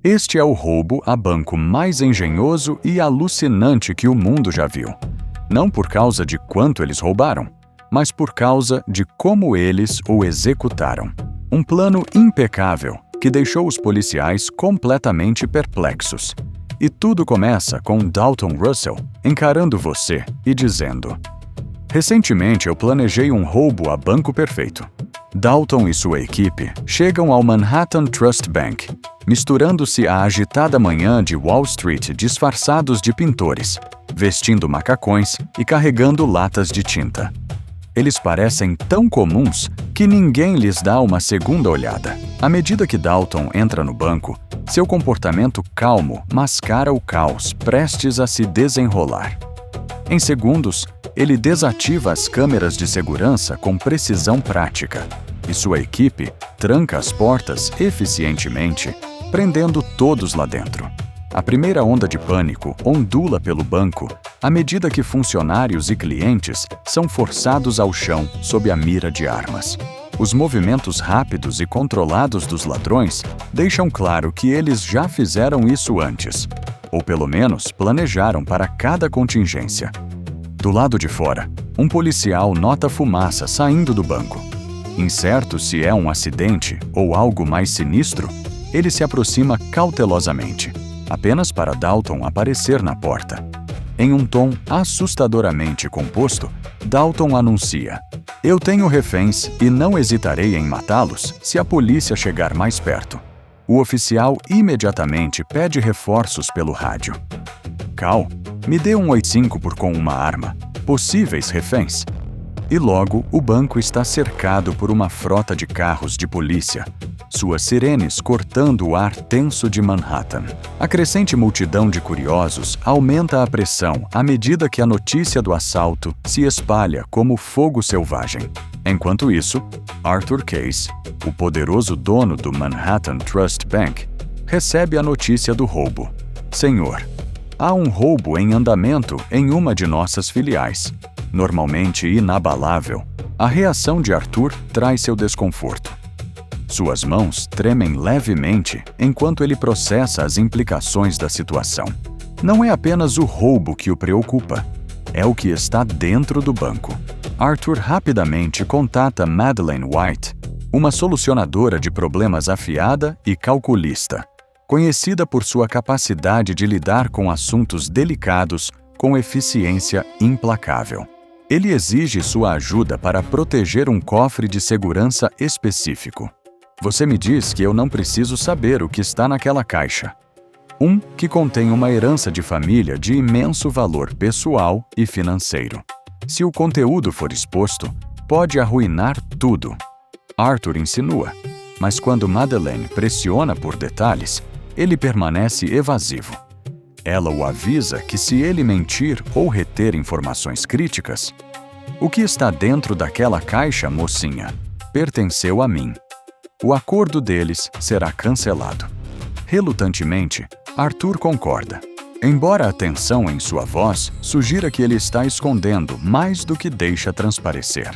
Este é o roubo a banco mais engenhoso e alucinante que o mundo já viu. Não por causa de quanto eles roubaram, mas por causa de como eles o executaram. Um plano impecável que deixou os policiais completamente perplexos. E tudo começa com Dalton Russell encarando você e dizendo: "Recentemente eu planejei um roubo a banco perfeito." Dalton e sua equipe chegam ao Manhattan Trust Bank, misturando-se à agitada manhã de Wall Street disfarçados de pintores, vestindo macacões e carregando latas de tinta. Eles parecem tão comuns que ninguém lhes dá uma segunda olhada. À medida que Dalton entra no banco, seu comportamento calmo mascara o caos prestes a se desenrolar. Em segundos, ele desativa as câmeras de segurança com precisão prática, e sua equipe tranca as portas eficientemente, prendendo todos lá dentro. A primeira onda de pânico ondula pelo banco à medida que funcionários e clientes são forçados ao chão sob a mira de armas. Os movimentos rápidos e controlados dos ladrões deixam claro que eles já fizeram isso antes, ou pelo menos planejaram para cada contingência. Do lado de fora, um policial nota fumaça saindo do banco. Incerto se é um acidente ou algo mais sinistro, ele se aproxima cautelosamente, apenas para Dalton aparecer na porta. Em um tom assustadoramente composto, Dalton anuncia: "Eu tenho reféns e não hesitarei em matá-los se a polícia chegar mais perto." O oficial imediatamente pede reforços pelo rádio. "Cal, me dê um 85 com uma arma. Possíveis reféns." E logo o banco está cercado por uma frota de carros de polícia, suas sirenes cortando o ar tenso de Manhattan. A crescente multidão de curiosos aumenta a pressão à medida que a notícia do assalto se espalha como fogo selvagem. Enquanto isso, Arthur Case, o poderoso dono do Manhattan Trust Bank, recebe a notícia do roubo. "Senhor, há um roubo em andamento em uma de nossas filiais." Normalmente inabalável, a reação de Arthur traz seu desconforto. Suas mãos tremem levemente enquanto ele processa as implicações da situação. Não é apenas o roubo que o preocupa, é o que está dentro do banco. Arthur rapidamente contata Madeleine White, uma solucionadora de problemas afiada e calculista, conhecida por sua capacidade de lidar com assuntos delicados com eficiência implacável. Ele exige sua ajuda para proteger um cofre de segurança específico. "Você me diz que eu não preciso saber o que está naquela caixa." Um que contém uma herança de família de imenso valor pessoal e financeiro. Se o conteúdo for exposto, pode arruinar tudo. Arthur insinua, mas quando Madeleine pressiona por detalhes, ele permanece evasivo. Ela o avisa que se ele mentir ou reter informações críticas, "O que está dentro daquela caixa, mocinha, pertenceu a mim." O acordo deles será cancelado. Relutantemente, Arthur concorda, embora a tensão em sua voz sugira que ele está escondendo mais do que deixa transparecer.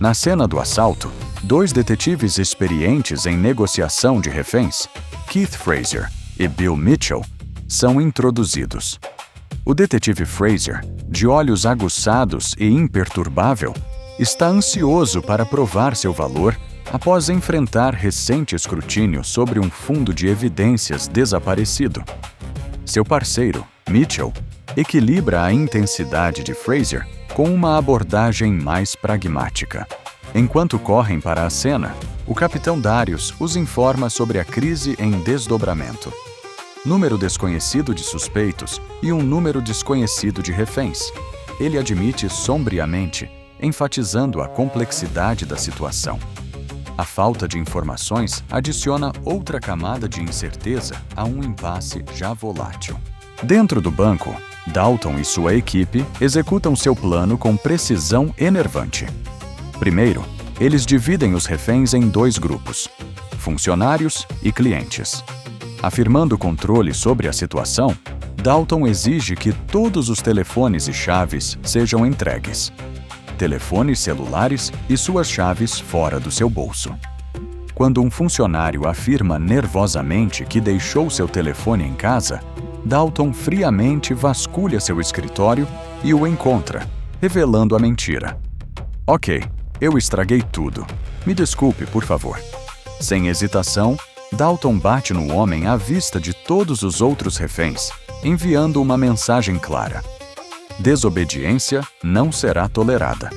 Na cena do assalto, 2 detetives experientes em negociação de reféns, Keith Frazier e Bill Mitchell, são introduzidos. O detetive Frazier, de olhos aguçados e imperturbável, está ansioso para provar seu valor após enfrentar recente escrutínio sobre um fundo de evidências desaparecido. Seu parceiro, Mitchell, equilibra a intensidade de Frazier com uma abordagem mais pragmática. Enquanto correm para a cena, o capitão Darius os informa sobre a crise em desdobramento. Número desconhecido de suspeitos e um número desconhecido de reféns. Ele admite sombriamente, enfatizando a complexidade da situação. A falta de informações adiciona outra camada de incerteza a um impasse já volátil. Dentro do banco, Dalton e sua equipe executam seu plano com precisão enervante. Primeiro, eles dividem os reféns em 2 grupos: funcionários e clientes. Afirmando controle sobre a situação, Dalton exige que todos os telefones e chaves sejam entregues. Telefones celulares e suas chaves fora do seu bolso. Quando um funcionário afirma nervosamente que deixou seu telefone em casa, Dalton friamente vasculha seu escritório e o encontra, revelando a mentira. Ok, eu estraguei tudo. Me desculpe, por favor. Sem hesitação, Dalton bate no homem à vista de todos os outros reféns, enviando uma mensagem clara. Desobediência não será tolerada.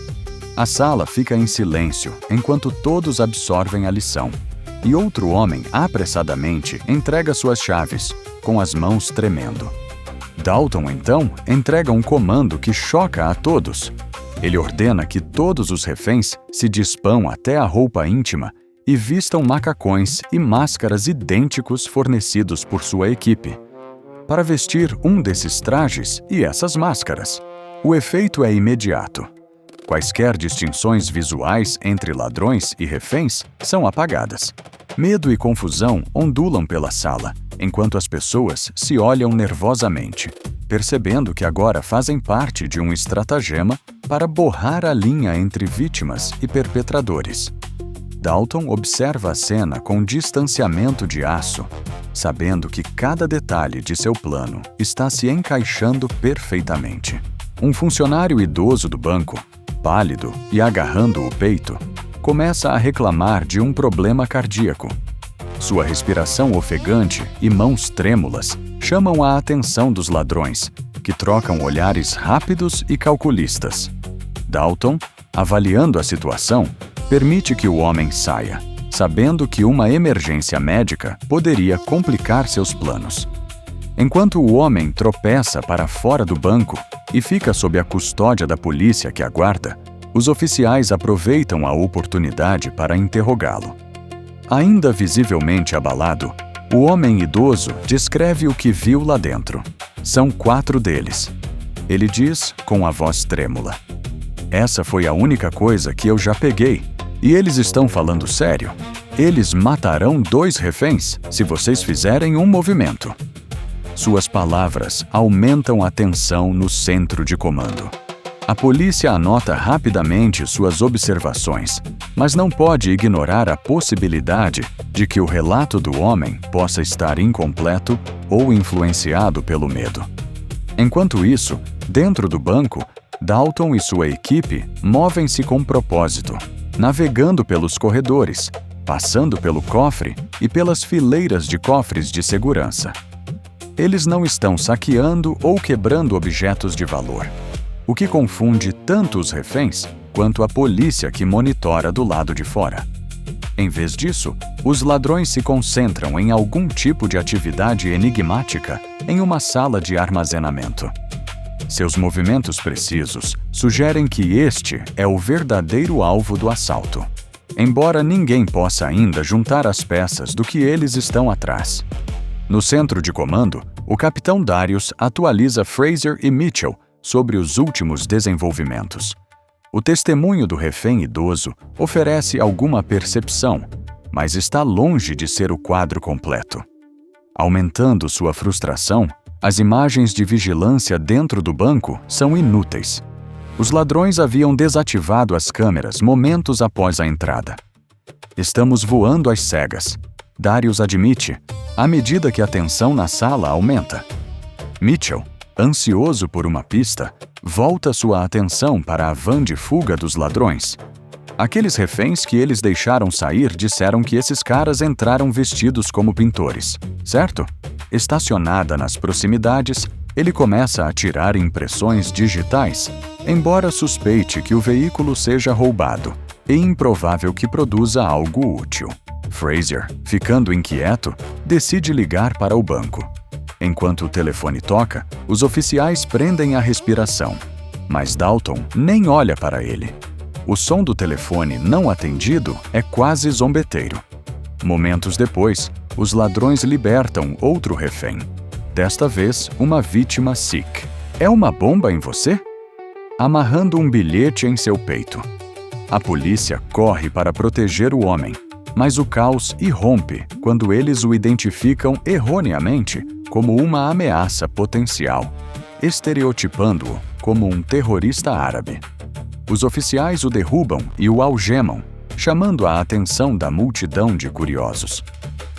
A sala fica em silêncio enquanto todos absorvem a lição. E outro homem apressadamente entrega suas chaves, com as mãos tremendo. Dalton, então, entrega um comando que choca a todos. Ele ordena que todos os reféns se despam até a roupa íntima e vistam macacões e máscaras idênticos fornecidos por sua equipe. Para vestir um desses trajes e essas máscaras, o efeito é imediato. Quaisquer distinções visuais entre ladrões e reféns são apagadas. Medo e confusão ondulam pela sala, enquanto as pessoas se olham nervosamente, percebendo que agora fazem parte de um estratagema para borrar a linha entre vítimas e perpetradores. Dalton observa a cena com distanciamento de aço, sabendo que cada detalhe de seu plano está se encaixando perfeitamente. Um funcionário idoso do banco, pálido e agarrando o peito, começa a reclamar de um problema cardíaco. Sua respiração ofegante e mãos trêmulas chamam a atenção dos ladrões, que trocam olhares rápidos e calculistas. Dalton, avaliando a situação, permite que o homem saia, sabendo que uma emergência médica poderia complicar seus planos. Enquanto o homem tropeça para fora do banco e fica sob a custódia da polícia que aguarda, os oficiais aproveitam a oportunidade para interrogá-lo. Ainda visivelmente abalado, o homem idoso descreve o que viu lá dentro. São 4 deles. Ele diz com a voz trêmula: "Essa foi a única coisa que eu já peguei. E eles estão falando sério. Eles matarão 2 reféns se vocês fizerem um movimento." Suas palavras aumentam a tensão no centro de comando. A polícia anota rapidamente suas observações, mas não pode ignorar a possibilidade de que o relato do homem possa estar incompleto ou influenciado pelo medo. Enquanto isso, dentro do banco, Dalton e sua equipe movem-se com propósito, navegando pelos corredores, passando pelo cofre e pelas fileiras de cofres de segurança. Eles não estão saqueando ou quebrando objetos de valor, o que confunde tanto os reféns quanto a polícia que monitora do lado de fora. Em vez disso, os ladrões se concentram em algum tipo de atividade enigmática em uma sala de armazenamento. Seus movimentos precisos sugerem que este é o verdadeiro alvo do assalto, embora ninguém possa ainda juntar as peças do que eles estão atrás. No centro de comando, o capitão Darius atualiza Fraser e Mitchell sobre os últimos desenvolvimentos. O testemunho do refém idoso oferece alguma percepção, mas está longe de ser o quadro completo. Aumentando sua frustração, as imagens de vigilância dentro do banco são inúteis. Os ladrões haviam desativado as câmeras momentos após a entrada. "Estamos voando às cegas", Darius admite, à medida que a tensão na sala aumenta. Mitchell, ansioso por uma pista, volta sua atenção para a van de fuga dos ladrões. Aqueles reféns que eles deixaram sair disseram que esses caras entraram vestidos como pintores, certo? Estacionada nas proximidades, ele começa a tirar impressões digitais, embora suspeite que o veículo seja roubado e improvável que produza algo útil. Fraser, ficando inquieto, decide ligar para o banco. Enquanto o telefone toca, os oficiais prendem a respiração, mas Dalton nem olha para ele. O som do telefone não atendido é quase zombeteiro. Momentos depois, os ladrões libertam outro refém. Desta vez, uma vítima Sikh. "É uma bomba em você?" Amarrando um bilhete em seu peito. A polícia corre para proteger o homem, mas o caos irrompe quando eles o identificam erroneamente como uma ameaça potencial, estereotipando-o como um terrorista árabe. Os oficiais o derrubam e o algemam, chamando a atenção da multidão de curiosos.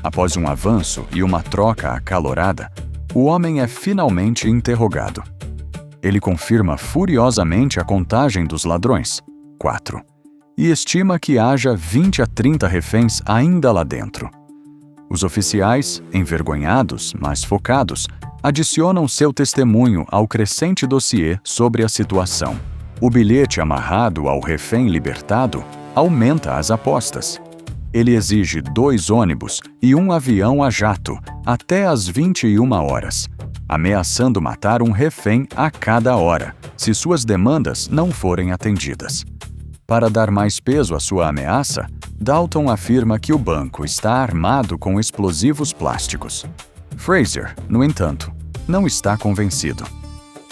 Após um avanço e uma troca acalorada, o homem é finalmente interrogado. Ele confirma furiosamente a contagem dos ladrões, 4, e estima que haja 20 a 30 reféns ainda lá dentro. Os oficiais, envergonhados, mas focados, adicionam seu testemunho ao crescente dossiê sobre a situação. O bilhete amarrado ao refém libertado aumenta as apostas. Ele exige 2 ônibus e um avião a jato até às 21 horas, ameaçando matar um refém a cada hora, se suas demandas não forem atendidas. Para dar mais peso à sua ameaça, Dalton afirma que o banco está armado com explosivos plásticos. Fraser, no entanto, não está convencido.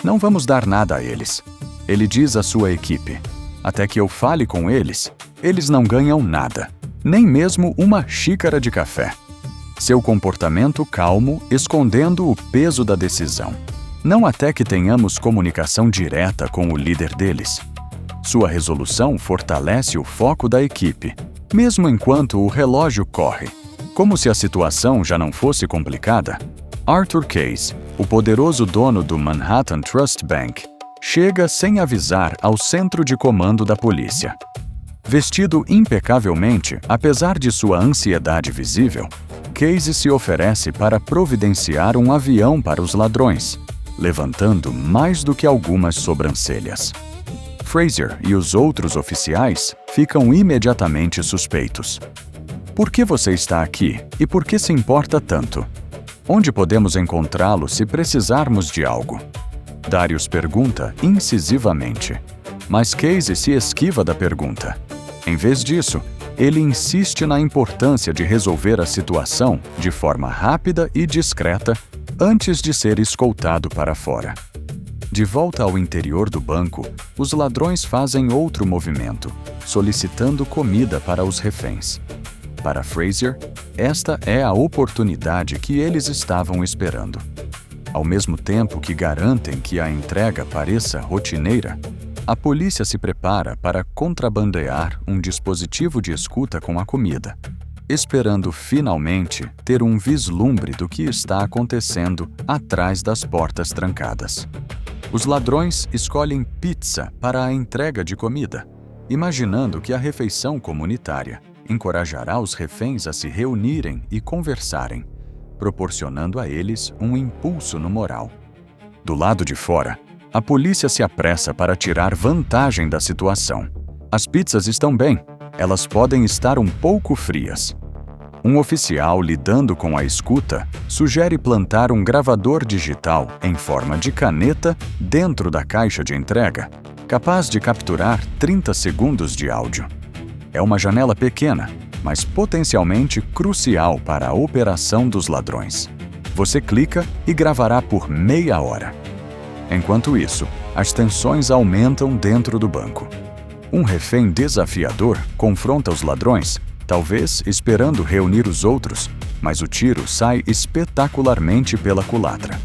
Não vamos dar nada a eles. Ele diz à sua equipe: até que eu fale com eles, eles não ganham nada, nem mesmo uma xícara de café. Seu comportamento calmo, escondendo o peso da decisão. Não até que tenhamos comunicação direta com o líder deles. Sua resolução fortalece o foco da equipe, mesmo enquanto o relógio corre. Como se a situação já não fosse complicada, Arthur Case, o poderoso dono do Manhattan Trust Bank, chega sem avisar ao centro de comando da polícia. Vestido impecavelmente, apesar de sua ansiedade visível, Case se oferece para providenciar um avião para os ladrões, levantando mais do que algumas sobrancelhas. Fraser e os outros oficiais ficam imediatamente suspeitos. Por que você está aqui e por que se importa tanto? Onde podemos encontrá-lo se precisarmos de algo? Darius pergunta incisivamente, mas Case se esquiva da pergunta. Em vez disso, ele insiste na importância de resolver a situação de forma rápida e discreta antes de ser escoltado para fora. De volta ao interior do banco, os ladrões fazem outro movimento, solicitando comida para os reféns. Para Fraser, esta é a oportunidade que eles estavam esperando. Ao mesmo tempo que garantem que a entrega pareça rotineira, a polícia se prepara para contrabandear um dispositivo de escuta com a comida, esperando finalmente ter um vislumbre do que está acontecendo atrás das portas trancadas. Os ladrões escolhem pizza para a entrega de comida, imaginando que a refeição comunitária encorajará os reféns a se reunirem e conversarem, proporcionando a eles um impulso no moral. Do lado de fora, a polícia se apressa para tirar vantagem da situação. As pizzas estão bem, elas podem estar um pouco frias. Um oficial lidando com a escuta sugere plantar um gravador digital em forma de caneta dentro da caixa de entrega, capaz de capturar 30 segundos de áudio. É uma janela pequena, mas potencialmente crucial para a operação dos ladrões. Você clica e gravará por meia hora. Enquanto isso, as tensões aumentam dentro do banco. Um refém desafiador confronta os ladrões, talvez esperando reunir os outros, mas o tiro sai espetacularmente pela culatra.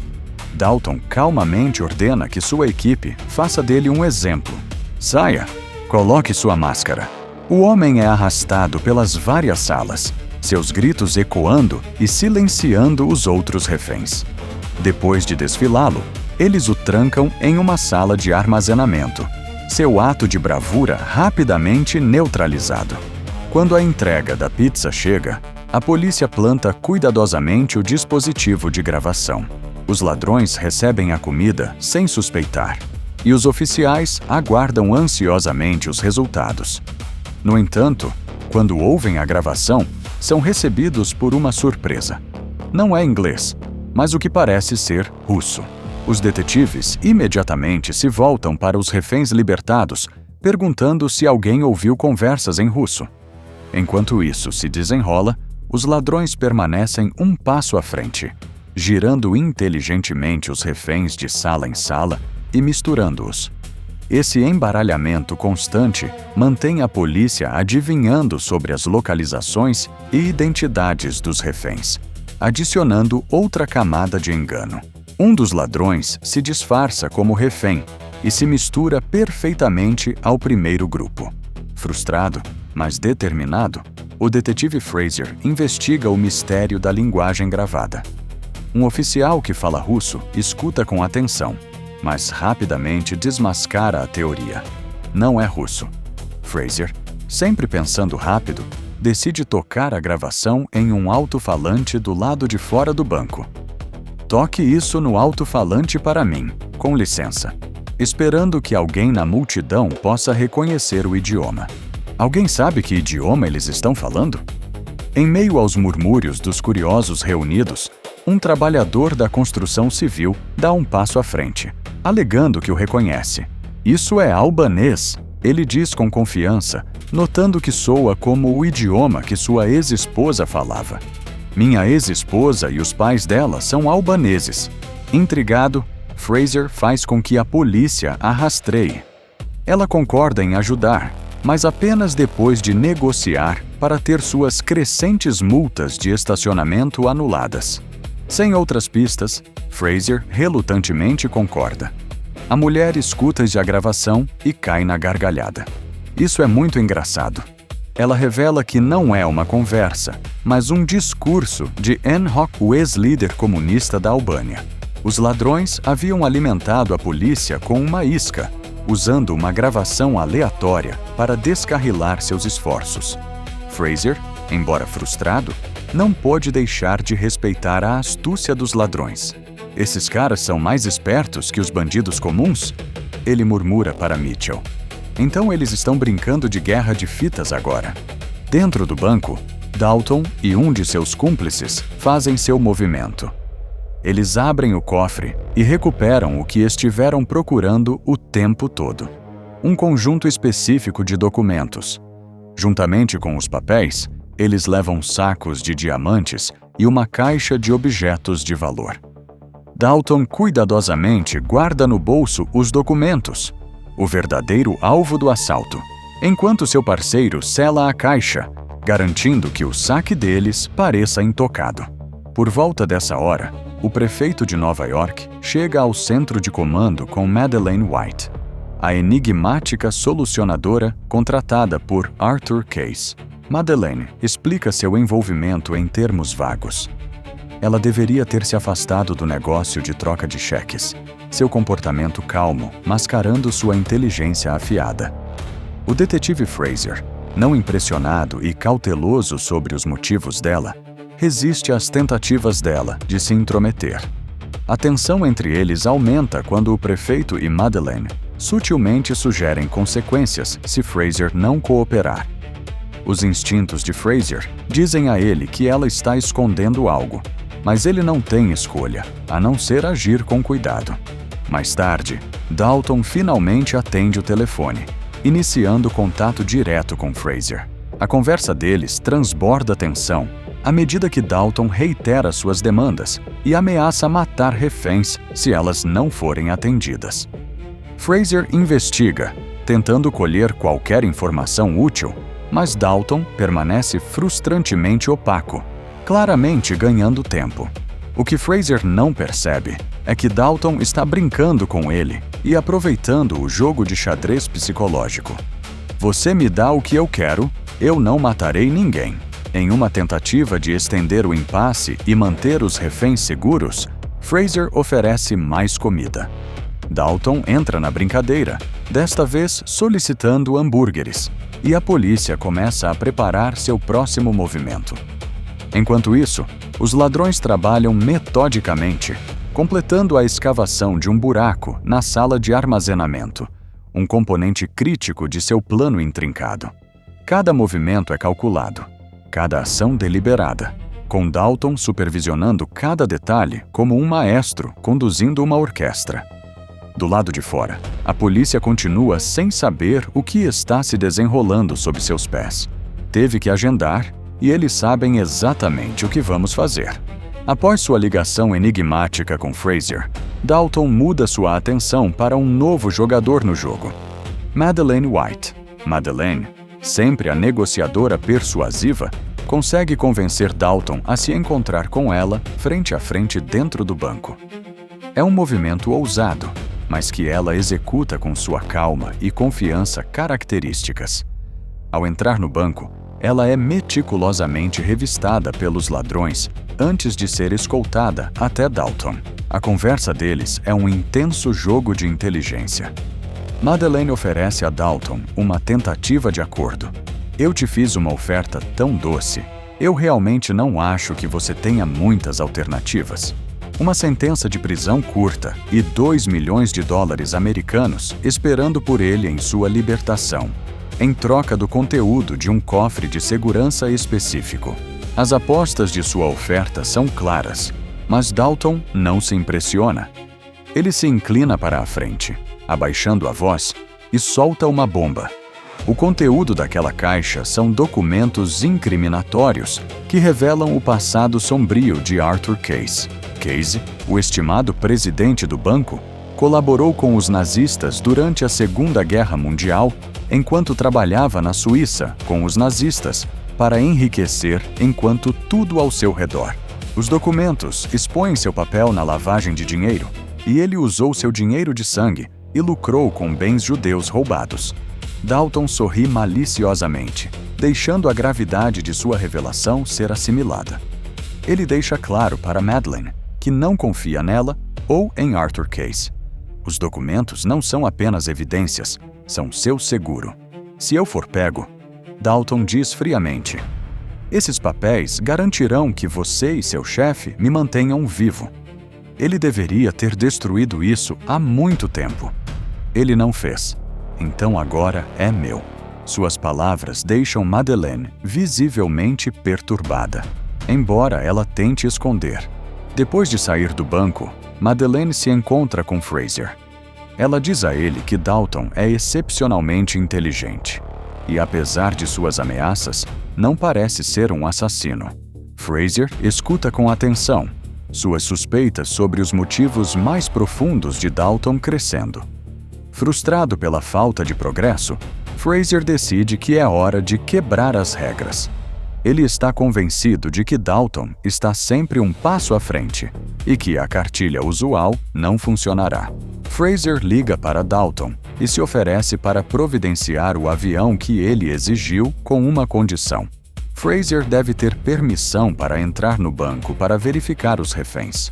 Dalton calmamente ordena que sua equipe faça dele um exemplo. Saia! Coloque sua máscara. O homem é arrastado pelas várias salas, seus gritos ecoando e silenciando os outros reféns. Depois de desfilá-lo, eles o trancam em uma sala de armazenamento, seu ato de bravura rapidamente neutralizado. Quando a entrega da pizza chega, a polícia planta cuidadosamente o dispositivo de gravação. Os ladrões recebem a comida sem suspeitar, e os oficiais aguardam ansiosamente os resultados. No entanto, quando ouvem a gravação, são recebidos por uma surpresa. Não é inglês, mas o que parece ser russo. Os detetives imediatamente se voltam para os reféns libertados, perguntando se alguém ouviu conversas em russo. Enquanto isso se desenrola, os ladrões permanecem um passo à frente, girando inteligentemente os reféns de sala em sala e misturando-os. Esse embaralhamento constante mantém a polícia adivinhando sobre as localizações e identidades dos reféns, adicionando outra camada de engano. Um dos ladrões se disfarça como refém e se mistura perfeitamente ao primeiro grupo. Frustrado, Mas determinado, o detetive Fraser investiga o mistério da linguagem gravada. Um oficial que fala russo escuta com atenção, mas rapidamente desmascara a teoria. Não é russo. Fraser, sempre pensando rápido, decide tocar a gravação em um alto-falante do lado de fora do banco. Toque isso no alto-falante para mim, com licença, esperando que alguém na multidão possa reconhecer o idioma. Alguém sabe que idioma eles estão falando? Em meio aos murmúrios dos curiosos reunidos, um trabalhador da construção civil dá um passo à frente, alegando que o reconhece. Isso é albanês, ele diz com confiança, notando que soa como o idioma que sua ex-esposa falava. Minha ex-esposa e os pais dela são albaneses. Intrigado, Fraser faz com que a polícia a rastreie. Ela concorda em ajudar, mas apenas depois de negociar para ter suas crescentes multas de estacionamento anuladas. Sem outras pistas, Fraser relutantemente concorda. A mulher escuta a gravação e cai na gargalhada. Isso é muito engraçado. Ela revela que não é uma conversa, mas um discurso de Enhoc, o ex-líder comunista da Albânia. Os ladrões haviam alimentado a polícia com uma isca, usando uma gravação aleatória para descarrilar seus esforços. Fraser, embora frustrado, não pôde deixar de respeitar a astúcia dos ladrões. Esses caras são mais espertos que os bandidos comuns? Ele murmura para Mitchell. Então eles estão brincando de guerra de fitas agora. Dentro do banco, Dalton e um de seus cúmplices fazem seu movimento. Eles abrem o cofre e recuperam o que estiveram procurando o tempo todo. Um conjunto específico de documentos. Juntamente com os papéis, eles levam sacos de diamantes e uma caixa de objetos de valor. Dalton cuidadosamente guarda no bolso os documentos, o verdadeiro alvo do assalto, enquanto seu parceiro sela a caixa, garantindo que o saque deles pareça intocado. Por volta dessa hora, o prefeito de Nova York chega ao centro de comando com Madeleine White, a enigmática solucionadora contratada por Arthur Case. Madeleine explica seu envolvimento em termos vagos. Ela deveria ter se afastado do negócio de troca de cheques, seu comportamento calmo, mascarando sua inteligência afiada. O detetive Fraser, não impressionado e cauteloso sobre os motivos dela, resiste às tentativas dela de se intrometer. A tensão entre eles aumenta quando o prefeito e Madeleine sutilmente sugerem consequências se Fraser não cooperar. Os instintos de Fraser dizem a ele que ela está escondendo algo, mas ele não tem escolha, a não ser agir com cuidado. Mais tarde, Dalton finalmente atende o telefone, iniciando contato direto com Fraser. A conversa deles transborda tensão à medida que Dalton reitera suas demandas e ameaça matar reféns se elas não forem atendidas. Fraser investiga, tentando colher qualquer informação útil, mas Dalton permanece frustrantemente opaco, claramente ganhando tempo. O que Fraser não percebe é que Dalton está brincando com ele e aproveitando o jogo de xadrez psicológico. Você me dá o que eu quero, eu não matarei ninguém. Em uma tentativa de estender o impasse e manter os reféns seguros, Fraser oferece mais comida. Dalton entra na brincadeira, desta vez solicitando hambúrgueres, e a polícia começa a preparar seu próximo movimento. Enquanto isso, os ladrões trabalham metodicamente, completando a escavação de um buraco na sala de armazenamento, um componente crítico de seu plano intrincado. Cada movimento é calculado, cada ação deliberada, com Dalton supervisionando cada detalhe como um maestro conduzindo uma orquestra. Do lado de fora, a polícia continua sem saber o que está se desenrolando sob seus pés. Teve que agendar e eles sabem exatamente o que vamos fazer. Após sua ligação enigmática com Fraser, Dalton muda sua atenção para um novo jogador no jogo, Madeleine White. Madeleine, sempre a negociadora persuasiva, consegue convencer Dalton a se encontrar com ela frente a frente dentro do banco. É um movimento ousado, mas que ela executa com sua calma e confiança características. Ao entrar no banco, ela é meticulosamente revistada pelos ladrões antes de ser escoltada até Dalton. A conversa deles é um intenso jogo de inteligência. Madeleine oferece a Dalton uma tentativa de acordo. Eu te fiz uma oferta tão doce. Eu realmente não acho que você tenha muitas alternativas. Uma sentença de prisão curta e 2 milhões de dólares americanos esperando por ele em sua libertação, em troca do conteúdo de um cofre de segurança específico. As apostas de sua oferta são claras, mas Dalton não se impressiona. Ele se inclina para a frente, abaixando a voz, e solta uma bomba. O conteúdo daquela caixa são documentos incriminatórios que revelam o passado sombrio de Arthur Case. Case, o estimado presidente do banco, colaborou com os nazistas durante a Segunda Guerra Mundial enquanto trabalhava na Suíça com os nazistas para enriquecer enquanto tudo ao seu redor. Os documentos expõem seu papel na lavagem de dinheiro e ele usou seu dinheiro de sangue e lucrou com bens judeus roubados. Dalton sorri maliciosamente, deixando a gravidade de sua revelação ser assimilada. Ele deixa claro para Madeleine que não confia nela ou em Arthur Case. Os documentos não são apenas evidências, são seu seguro. Se eu for pego, Dalton diz friamente, esses papéis garantirão que você e seu chefe me mantenham vivo. Ele deveria ter destruído isso há muito tempo. Ele não fez. Então agora é meu. Suas palavras deixam Madeleine visivelmente perturbada, embora ela tente esconder. Depois de sair do banco, Madeleine se encontra com Fraser. Ela diz a ele que Dalton é excepcionalmente inteligente e, apesar de suas ameaças, não parece ser um assassino. Fraser escuta com atenção, suas suspeitas sobre os motivos mais profundos de Dalton crescendo. Frustrado pela falta de progresso, Fraser decide que é hora de quebrar as regras. Ele está convencido de que Dalton está sempre um passo à frente e que a cartilha usual não funcionará. Fraser liga para Dalton e se oferece para providenciar o avião que ele exigiu com uma condição. Fraser deve ter permissão para entrar no banco para verificar os reféns.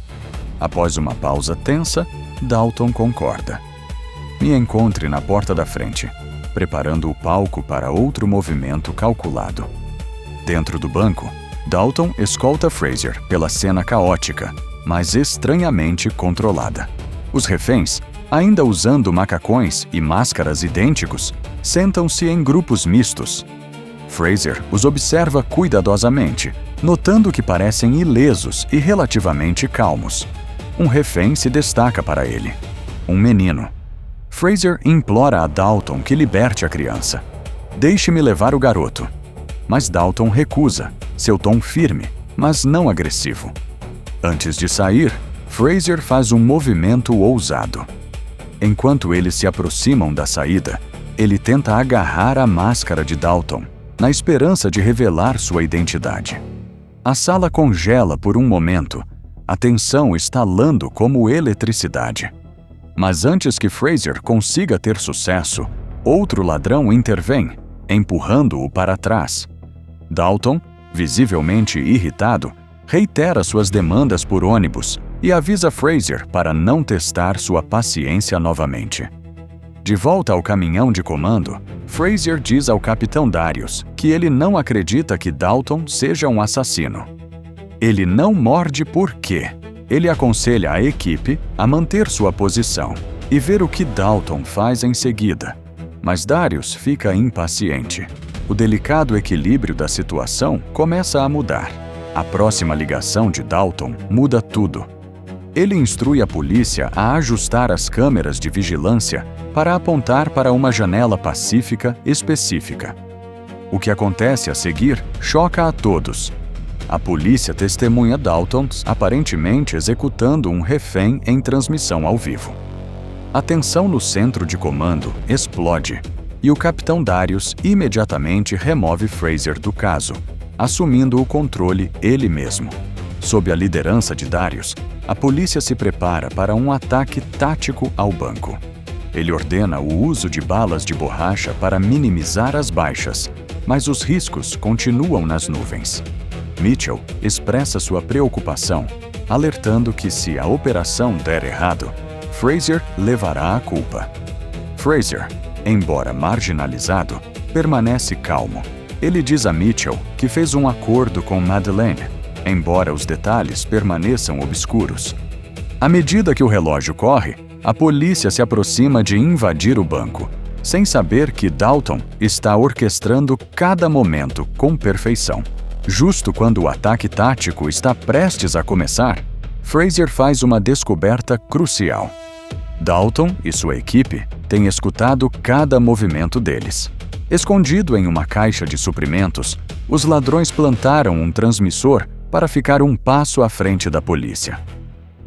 Após uma pausa tensa, Dalton concorda. Me encontre na porta da frente, preparando o palco para outro movimento calculado. Dentro do banco, Dalton escolta Fraser pela cena caótica, mas estranhamente controlada. Os reféns, ainda usando macacões e máscaras idênticos, sentam-se em grupos mistos. Fraser os observa cuidadosamente, notando que parecem ilesos e relativamente calmos. Um refém se destaca para ele. Um menino. Fraser implora a Dalton que liberte a criança. Deixe-me levar o garoto. Mas Dalton recusa, seu tom firme, mas não agressivo. Antes de sair, Fraser faz um movimento ousado. Enquanto eles se aproximam da saída, ele tenta agarrar a máscara de Dalton, na esperança de revelar sua identidade. A sala congela por um momento, a tensão estalando como eletricidade. Mas antes que Fraser consiga ter sucesso, outro ladrão intervém, empurrando-o para trás. Dalton, visivelmente irritado, reitera suas demandas por ônibus e avisa Fraser para não testar sua paciência novamente. De volta ao caminhão de comando, Fraser diz ao Capitão Darius que ele não acredita que Dalton seja um assassino. Ele não morde por quê. Ele aconselha a equipe a manter sua posição e ver o que Dalton faz em seguida. Mas Darius fica impaciente. O delicado equilíbrio da situação começa a mudar. A próxima ligação de Dalton muda tudo. Ele instrui a polícia a ajustar as câmeras de vigilância para apontar para uma janela pacífica específica. O que acontece a seguir choca a todos. A polícia testemunha Dalton aparentemente executando um refém em transmissão ao vivo. A tensão no centro de comando explode e o Capitão Darius imediatamente remove Fraser do caso, assumindo o controle ele mesmo. Sob a liderança de Darius, a polícia se prepara para um ataque tático ao banco. Ele ordena o uso de balas de borracha para minimizar as baixas mas os riscos continuam nas nuvens. Mitchell expressa sua preocupação, alertando que se a operação der errado, Fraser levará a culpa. Fraser, embora marginalizado, permanece calmo. Ele diz a Mitchell que fez um acordo com Madeleine, embora os detalhes permaneçam obscuros. À medida que o relógio corre, a polícia se aproxima de invadir o banco, sem saber que Dalton está orquestrando cada momento com perfeição. Justo quando o ataque tático está prestes a começar, Fraser faz uma descoberta crucial. Dalton e sua equipe têm escutado cada movimento deles. Escondido em uma caixa de suprimentos, os ladrões plantaram um transmissor para ficar um passo à frente da polícia.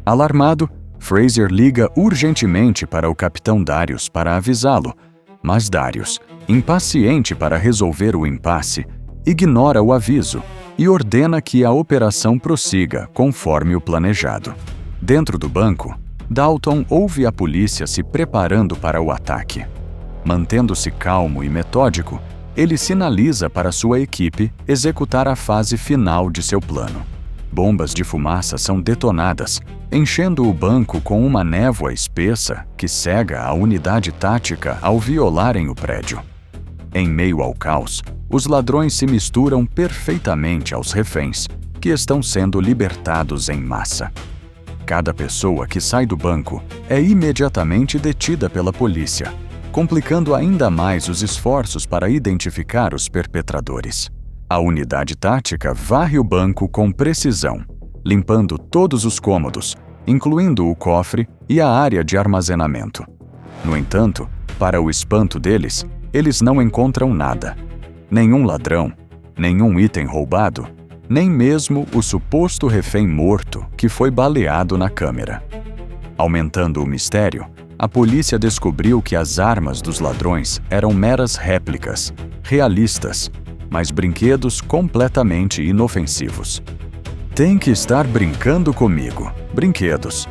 Alarmado, Fraser liga urgentemente para o capitão Darius para avisá-lo, mas Darius, impaciente para resolver o impasse, ignora o aviso e ordena que a operação prossiga conforme o planejado. Dentro do banco, Dalton ouve a polícia se preparando para o ataque. Mantendo-se calmo e metódico, ele sinaliza para sua equipe executar a fase final de seu plano. Bombas de fumaça são detonadas, enchendo o banco com uma névoa espessa que cega a unidade tática ao violarem o prédio. Em meio ao caos, os ladrões se misturam perfeitamente aos reféns, que estão sendo libertados em massa. Cada pessoa que sai do banco é imediatamente detida pela polícia, complicando ainda mais os esforços para identificar os perpetradores. A unidade tática varre o banco com precisão, limpando todos os cômodos, incluindo o cofre e a área de armazenamento. No entanto, para o espanto deles, eles não encontram nada. Nenhum ladrão, nenhum item roubado, nem mesmo o suposto refém morto que foi baleado na câmera. Aumentando o mistério, a polícia descobriu que as armas dos ladrões eram meras réplicas, realistas, mas brinquedos completamente inofensivos. Tem que estar brincando comigo, brinquedos.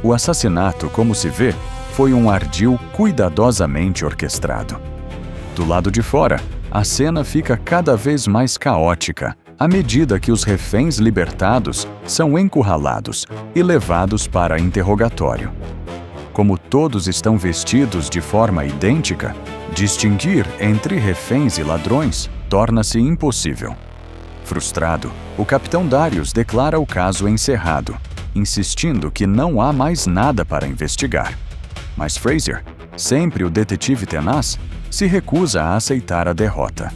O assassinato, como se vê, foi um ardil cuidadosamente orquestrado. Do lado de fora, a cena fica cada vez mais caótica à medida que os reféns libertados são encurralados e levados para interrogatório. Como todos estão vestidos de forma idêntica, distinguir entre reféns e ladrões torna-se impossível. Frustrado, o capitão Darius declara o caso encerrado, insistindo que não há mais nada para investigar. Mas Fraser, sempre o detetive tenaz, se recusa a aceitar a derrota.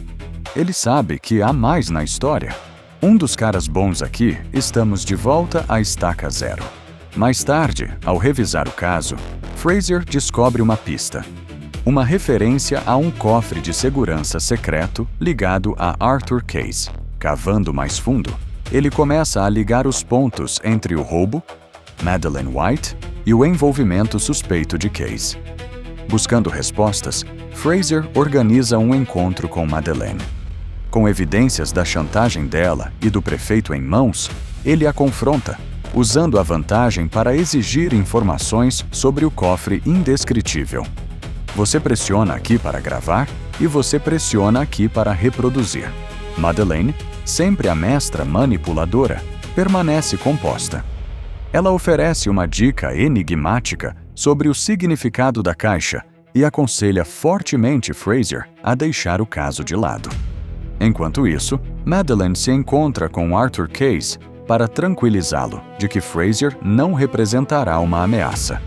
Ele sabe que há mais na história. Um dos caras bons aqui, estamos de volta à estaca zero. Mais tarde, ao revisar o caso, Fraser descobre uma pista. Uma referência a um cofre de segurança secreto ligado a Arthur Case. Cavando mais fundo, ele começa a ligar os pontos entre o roubo, Madeleine White e o envolvimento suspeito de Case. Buscando respostas, Fraser organiza um encontro com Madeleine. Com evidências da chantagem dela e do prefeito em mãos, ele a confronta, usando a vantagem para exigir informações sobre o cofre indescritível. Você pressiona aqui para gravar e você pressiona aqui para reproduzir. Madeleine, sempre a mestra manipuladora, permanece composta. Ela oferece uma dica enigmática sobre o significado da caixa e aconselha fortemente Fraser a deixar o caso de lado. Enquanto isso, Madeleine se encontra com Arthur Case para tranquilizá-lo de que Fraser não representará uma ameaça.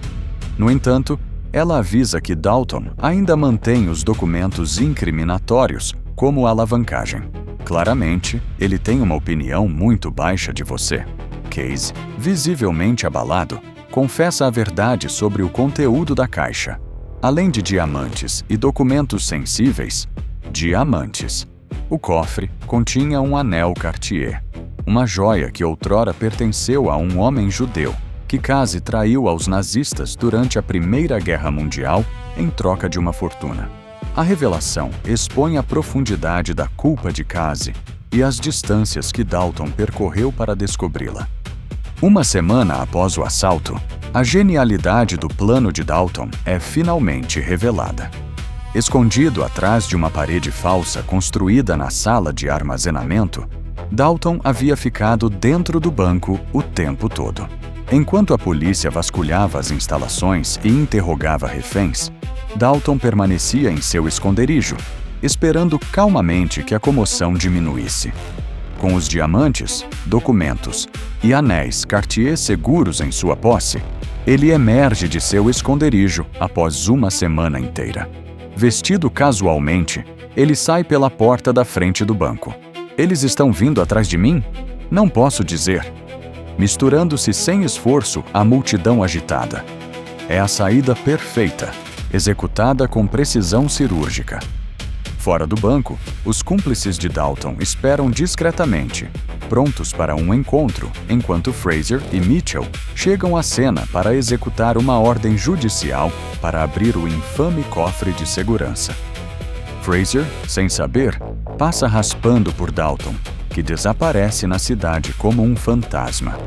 No entanto, ela avisa que Dalton ainda mantém os documentos incriminatórios como alavancagem. Claramente, ele tem uma opinião muito baixa de você. Case, visivelmente abalado, confessa a verdade sobre o conteúdo da caixa. Além de diamantes e documentos sensíveis, diamantes. O cofre continha um anel Cartier, uma joia que outrora pertenceu a um homem judeu, que Case traiu aos nazistas durante a Primeira Guerra Mundial em troca de uma fortuna. A revelação expõe a profundidade da culpa de Case e as distâncias que Dalton percorreu para descobri-la. Uma semana após o assalto, a genialidade do plano de Dalton é finalmente revelada. Escondido atrás de uma parede falsa construída na sala de armazenamento, Dalton havia ficado dentro do banco o tempo todo. Enquanto a polícia vasculhava as instalações e interrogava reféns, Dalton permanecia em seu esconderijo, esperando calmamente que a comoção diminuísse. Com os diamantes, documentos e anéis Cartier seguros em sua posse, ele emerge de seu esconderijo após uma semana inteira. Vestido casualmente, ele sai pela porta da frente do banco. Eles estão vindo atrás de mim? Não posso dizer. Misturando-se sem esforço à multidão agitada. É a saída perfeita, executada com precisão cirúrgica. Fora do banco, os cúmplices de Dalton esperam discretamente, prontos para um encontro, enquanto Fraser e Mitchell chegam à cena para executar uma ordem judicial para abrir o infame cofre de segurança. Fraser, sem saber, passa raspando por Dalton, que desaparece na cidade como um fantasma.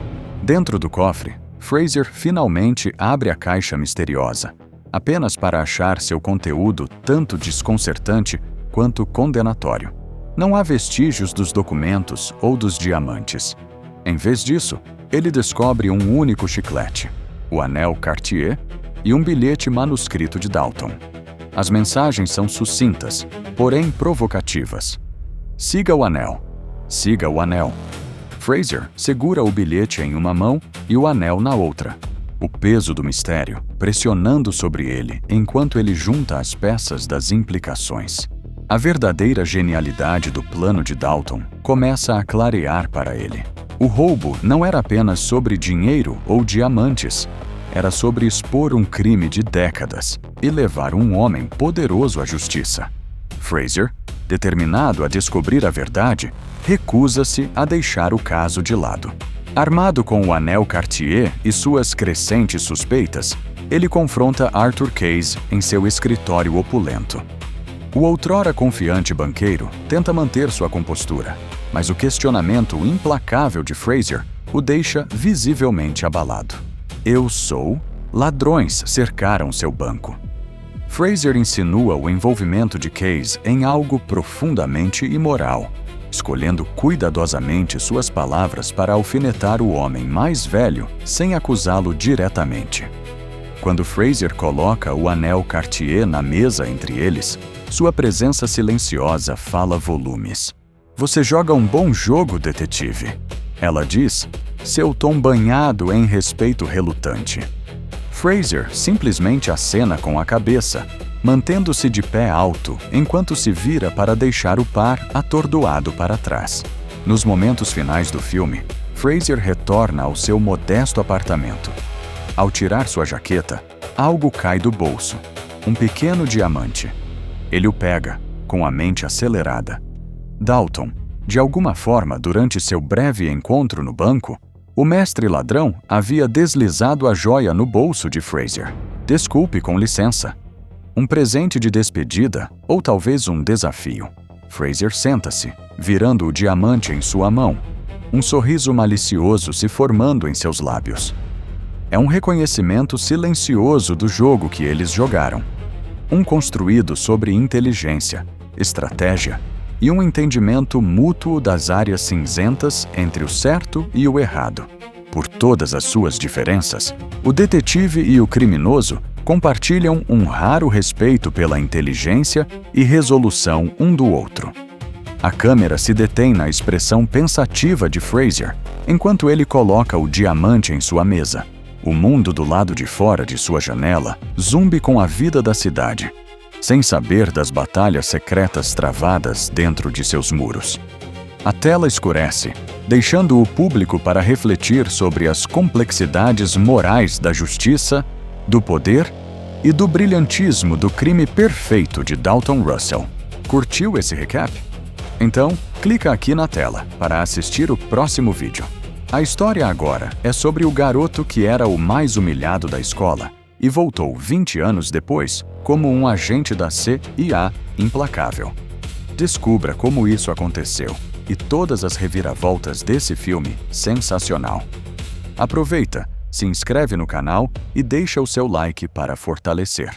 Dentro do cofre, Fraser finalmente abre a caixa misteriosa, apenas para achar seu conteúdo tanto desconcertante quanto condenatório. Não há vestígios dos documentos ou dos diamantes. Em vez disso, ele descobre um único chiclete, o anel Cartier e um bilhete manuscrito de Dalton. As mensagens são sucintas, porém provocativas. Siga o anel. Siga o anel. Fraser segura o bilhete em uma mão e o anel na outra. O peso do mistério pressionando sobre ele enquanto ele junta as peças das implicações. A verdadeira genialidade do plano de Dalton começa a clarear para ele. O roubo não era apenas sobre dinheiro ou diamantes. Era sobre expor um crime de décadas e levar um homem poderoso à justiça. Fraser, determinado a descobrir a verdade, recusa-se a deixar o caso de lado. Armado com o anel Cartier e suas crescentes suspeitas, ele confronta Arthur Case em seu escritório opulento. O outrora confiante banqueiro tenta manter sua compostura, mas o questionamento implacável de Fraser o deixa visivelmente abalado. Eu sou? Ladrões cercaram seu banco. Fraser insinua o envolvimento de Case em algo profundamente imoral, escolhendo cuidadosamente suas palavras para alfinetar o homem mais velho sem acusá-lo diretamente. Quando Fraser coloca o anel Cartier na mesa entre eles, sua presença silenciosa fala volumes. Você joga um bom jogo, detetive. Ela diz, seu tom banhado em respeito relutante. Fraser simplesmente acena com a cabeça, mantendo-se de pé alto enquanto se vira para deixar o par atordoado para trás. Nos momentos finais do filme, Fraser retorna ao seu modesto apartamento. Ao tirar sua jaqueta, algo cai do bolso. Um pequeno diamante. Ele o pega, com a mente acelerada. Dalton, de alguma forma durante seu breve encontro no banco, o mestre ladrão havia deslizado a joia no bolso de Fraser. Desculpe, com licença. Um presente de despedida ou talvez um desafio. Fraser senta-se, virando o diamante em sua mão, um sorriso malicioso se formando em seus lábios. É um reconhecimento silencioso do jogo que eles jogaram. Um construído sobre inteligência, estratégia e um entendimento mútuo das áreas cinzentas entre o certo e o errado. Por todas as suas diferenças, o detetive e o criminoso compartilham um raro respeito pela inteligência e resolução um do outro. A câmera se detém na expressão pensativa de Fraser enquanto ele coloca o diamante em sua mesa. O mundo do lado de fora de sua janela zumbe com a vida da cidade, sem saber das batalhas secretas travadas dentro de seus muros. A tela escurece, deixando o público para refletir sobre as complexidades morais da justiça, do poder e do brilhantismo do crime perfeito de Dalton Russell. Curtiu esse recap? Então, clica aqui na tela para assistir o próximo vídeo. A história agora é sobre o garoto que era o mais humilhado da escola e voltou 20 anos depois como um agente da CIA implacável. Descubra como isso aconteceu e todas as reviravoltas desse filme sensacional. Aproveita, se inscreve no canal e deixa o seu like para fortalecer.